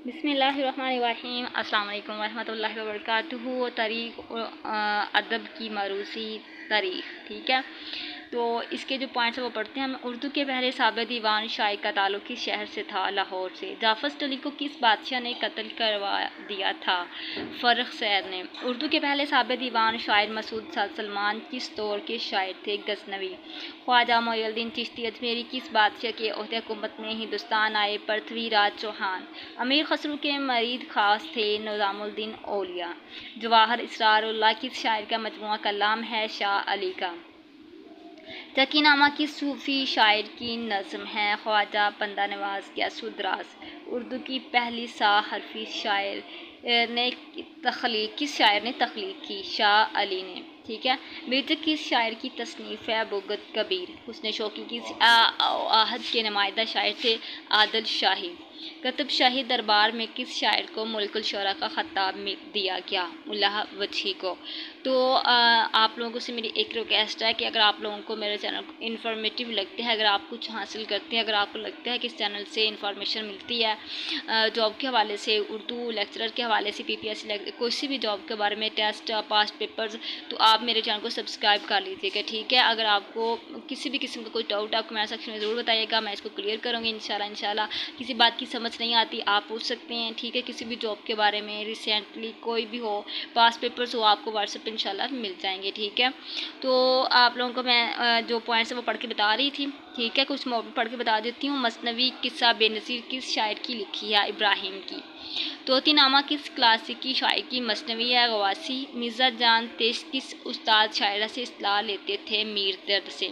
بسم اللہ الرحمن الرحیم۔ السلام علیکم ورحمۃ اللہ وبرکاتہ۔ تاریخ ادب کی معروسی تاریخ، ٹھیک ہے، تو اس کے جو پوائنٹس ہیں وہ پڑھتے ہیں ہم۔ اردو کے پہلے صابر دیوان شاعر کا تعلق کس شہر سے تھا؟ لاہور سے۔ جعفر سٹولی کو کس بادشاہ نے قتل کروا دیا تھا؟ فرخ سید نے۔ اردو کے پہلے صابر دیوان شاعر مسعود سلمان کس دور کے شاعر تھے؟ غزنوی۔ خواجہ معین الدین چشتی اجمیری کس بادشاہ کے عہد حکومت میں ہندوستان آئے؟ پرتھوی راج چوہان۔ امیر خسرو کے مرید خاص تھے؟ نظام الدین اولیاء۔ جواہر اسرار اللہ کس شاعر کا مجموعہ کلام ہے؟ شاہ علی کا۔ تقی نامہ کس صوفی شاعر کی نظم ہے؟ خواجہ بندہ نواز غیاث الدراز۔ اردو کی پہلی سا حرفی شاعر نے کس شاعر نے تخلیق کی؟ شاہ علی نے، ٹھیک ہے۔ مرزا کس شاعر کی تصنیف ہے؟ بگت کبیر۔ حسن شوقی کس عہد کے نمائندہ شاعر تھے؟ عادل شاہی۔ قطب شاہی دربار میں کس شاعر کو ملک الشعراء کا خطاب دیا گیا؟ ملا وجہی کو۔ تو آپ لوگوں سے میری ایک ریکویسٹ ہے کہ اگر آپ لوگوں کو میرے چینل انفارمیٹیو لگتے ہیں، اگر آپ کچھ حاصل کرتے ہیں، اگر آپ کو لگتا ہے کہ اس چینل سے انفارمیشن ملتی ہے جاب کے حوالے سے، اردو لیکچرر کے حوالے سے، پی پی ایس سی کوئی بھی جاب کے بارے میں، ٹیسٹ پاسٹ پیپرز، تو آپ میرے چینل کو سبسکرائب کر لیجیے گا، ٹھیک ہے۔ اگر آپ کو کسی بھی قسم کا کوئی ڈاؤٹ ہے آپ کمنٹ سیکشن میں ضرور بتائیے گا، میں اس کو کلیئر کروں گی انشاءاللہ۔ کسی بات کی سمجھ نہیں آتی آپ پوچھ سکتے ہیں، ٹھیک ہے، کسی بھی جاب کے بارے میں، ریسنٹلی کوئی بھی ہو، پاس پیپرز ہو، آپ کو واٹس ایپ پہ انشاءاللہ مل جائیں گے، ٹھیک ہے۔ تو آپ لوگوں کو میں جو پوائنٹس ہیں وہ پڑھ کے بتا رہی تھی، ٹھیک ہے، کچھ پڑھ کے بتا دیتی ہوں۔ مثنوی قصہ بے نظیر کس شاعر کی لکھی ہے؟ ابراہیم کی۔ طوطی نامہ کس کلاسیکی شاعر کی مثنوی ہے؟ غواصی۔ مرزا جان تیش کس استاد شاعرہ سے اصطلاح لیتے تھے؟ میر درد سے۔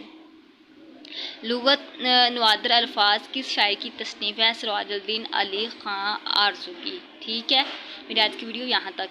لغت نوادر الفاظ کس شاعر کی تصنیف ہے؟ سراج الدین علی خاں آرزوگی، ٹھیک ہے۔ میری آج کی ویڈیو یہاں تک۔